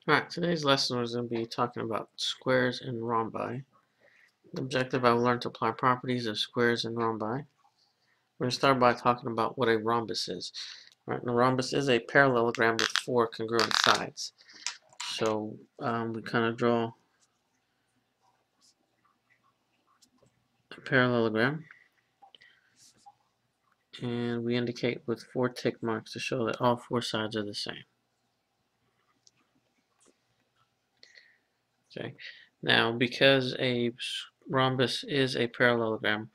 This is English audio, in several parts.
Alright, today's lesson is going to be talking about squares and rhombi. The objective, I will learn to apply properties of squares and rhombi. We're going to start by talking about what a rhombus is. Right, and a rhombus is a parallelogram with four congruent sides. So we kind of draw a parallelogram, and we indicate with four tick marks to show that all four sides are the same. Okay. Now, because a rhombus is a parallelogram,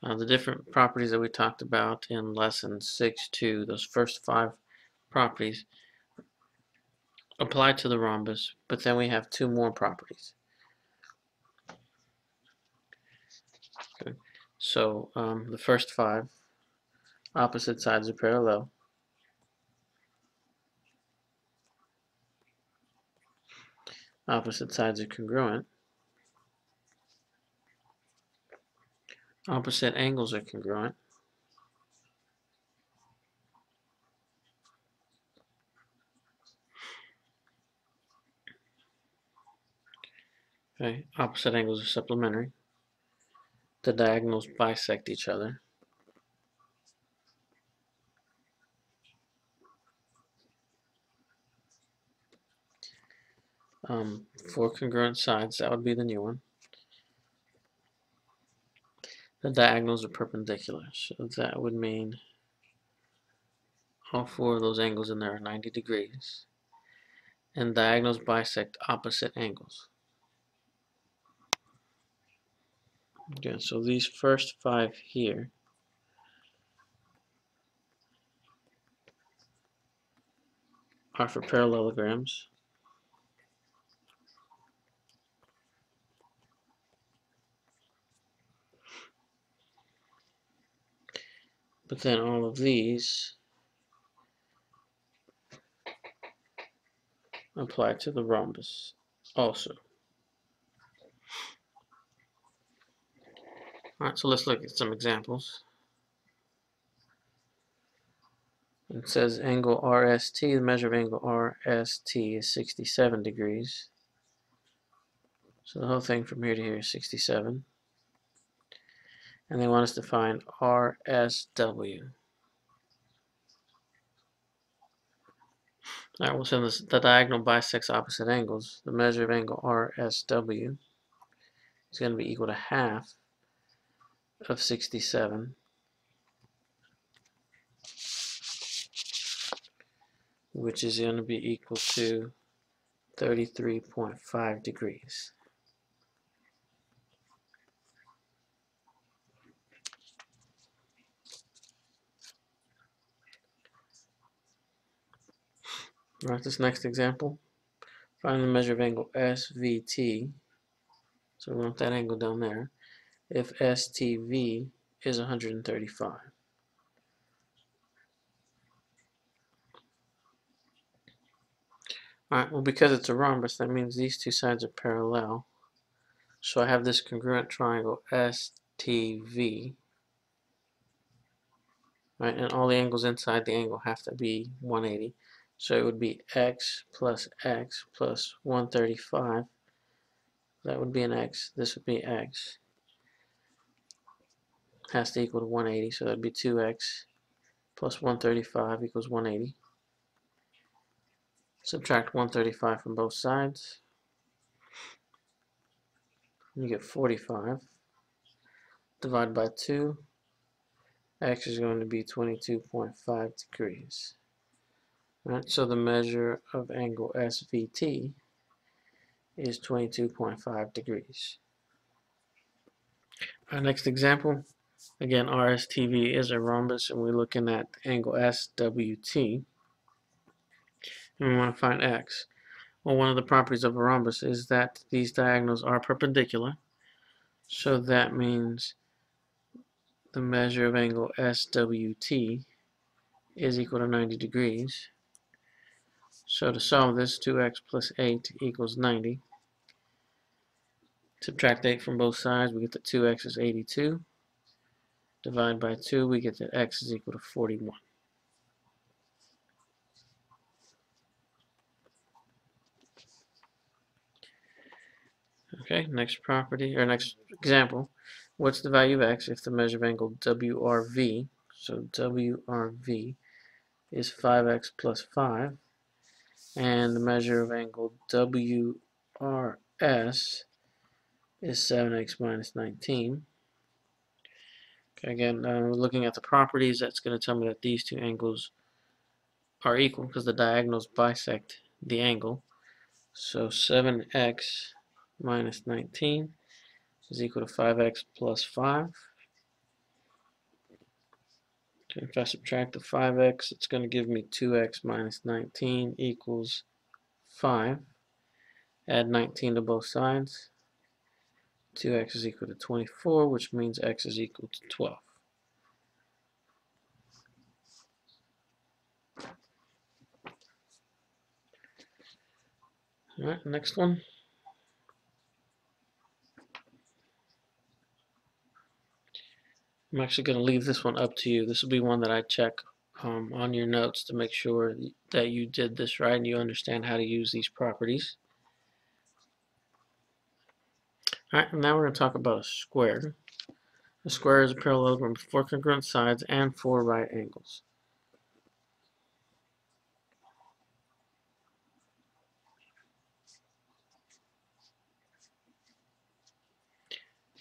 the different properties that we talked about in lesson 6.2, those first five properties apply to the rhombus, but then we have two more properties. Okay. So the first five, opposite sides are parallel. Opposite sides are congruent. Opposite angles are congruent. Okay. Opposite angles are supplementary. The diagonals bisect each other. Four congruent sides, that would be the new one. The diagonals are perpendicular, so that would mean all four of those angles in there are 90 degrees. And diagonals bisect opposite angles. Okay, so these first five here are for parallelograms. But then all of these apply to the rhombus also. Alright, so let's look at some examples. It says angle RST, the measure of angle RST is 67 degrees. So the whole thing from here to here is 67. And they want us to find RSW. Alright, well, since the diagonal bisects opposite angles, the measure of angle RSW is going to be equal to half of 67, which is going to be equal to 33.5 degrees. All right, this next example, find the measure of angle SVT. So we want that angle down there. If STV is 135. Alright, well, because it's a rhombus, that means these two sides are parallel. So I have this congruent triangle STV. Right, and all the angles inside the angle have to be 180. So it would be x plus 135. That would be an x. This would be x. Has to equal to 180, so that would be 2x plus 135 equals 180. Subtract 135 from both sides. You get 45. Divide by 2. X is going to be 22.5 degrees. Right, so the measure of angle SVT is 22.5 degrees. Our next example, again, RSTV is a rhombus, and we're looking at angle SWT, and we want to find x. Well, one of the properties of a rhombus is that these diagonals are perpendicular, so that means the measure of angle SWT is equal to 90 degrees. So to solve this, 2x plus 8 equals 90. Subtract 8 from both sides, we get that 2x is 82. Divide by 2, we get that x is equal to 41. Okay, next property, or next example. What's the value of x if the measure of angle WRV, so WRV is 5x plus 5, and the measure of angle WRS is 7x minus 19. Okay, again, we're looking at the properties. That's going to tell me that these two angles are equal because the diagonals bisect the angle. So 7x minus 19 is equal to 5x plus 5. Okay, if I subtract the 5x, it's going to give me 2x minus 19 equals 5. Add 19 to both sides. 2x is equal to 24, which means x is equal to 12. Alright, next one. I'm actually going to leave this one up to you. This will be one that I check on your notes to make sure that you did this right and you understand how to use these properties. Alright, now we're going to talk about a square. A square is a parallelogram with 4 congruent sides and 4 right angles.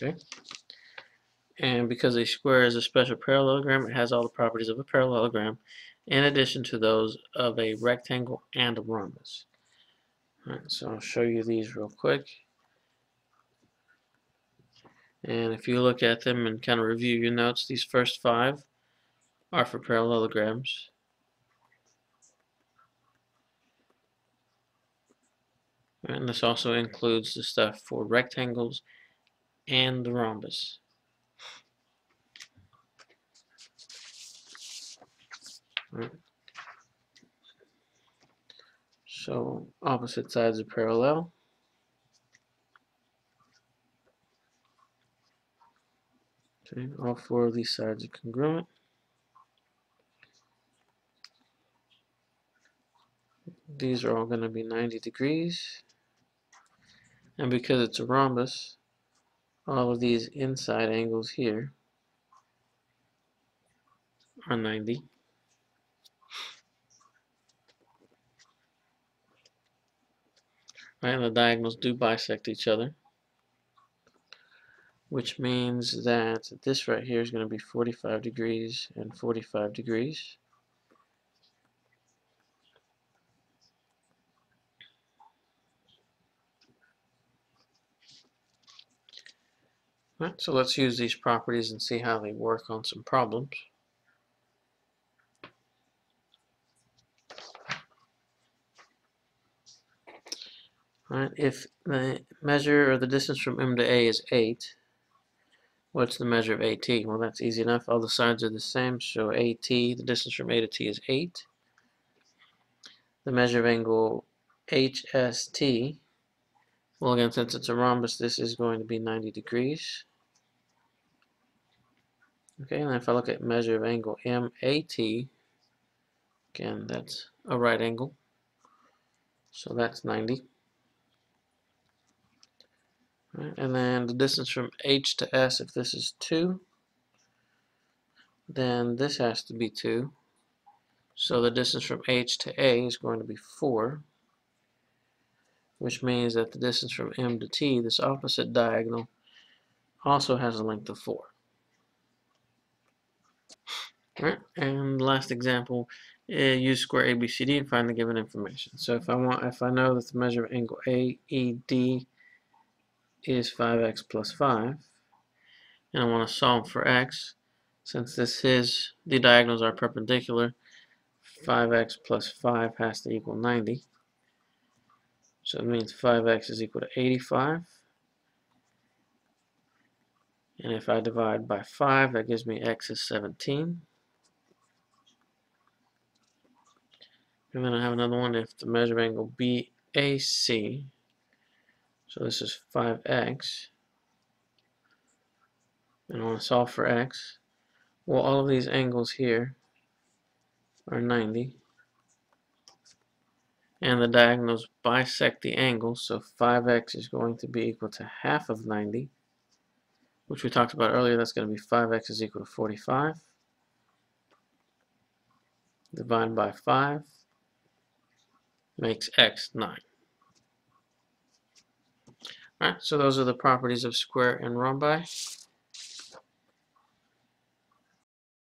Okay. And because a square is a special parallelogram, it has all the properties of a parallelogram in addition to those of a rectangle and a rhombus. Alright, so I'll show you these real quick. And if you look at them and kind of review your notes, these first 5 are for parallelograms. And this also includes the stuff for rectangles and the rhombus. Right. So opposite sides are parallel. Okay, all 4 of these sides are congruent. These are all going to be 90 degrees. And because it's a rhombus, all of these inside angles here are 90. Right, and the diagonals do bisect each other, which means that this right here is going to be 45 degrees and 45 degrees. Right, so let's use these properties and see how they work on some problems. Right, if the measure or the distance from M to A is 8, what's the measure of AT? Well, that's easy enough. All the sides are the same, so AT, the distance from A to T is 8. The measure of angle HST, well, again, since it's a rhombus, this is going to be 90 degrees. Okay, and if I look at measure of angle MAT, again, that's a right angle, so that's 90. Right, and then the distance from H to S, if this is 2, then this has to be 2. So the distance from H to A is going to be 4, which means that the distance from M to T, this opposite diagonal, also has a length of 4. Right, and last example, use square ABCD and find the given information. So if I know that the measure of angle AED is 5x plus 5, and I want to solve for x, since the diagonals are perpendicular, 5x plus 5 has to equal 90. So it means 5x is equal to 85. And if I divide by 5, that gives me x is 17. And then I have another one if the measure of angle BAC, so this is 5x, and I want to solve for x. Well, all of these angles here are 90. and the diagonals bisect the angle, so 5x is going to be equal to half of 90, which we talked about earlier. That's going to be 5x is equal to 45. Divide by 5 makes x 9. Alright, so those are the properties of square and rhombi.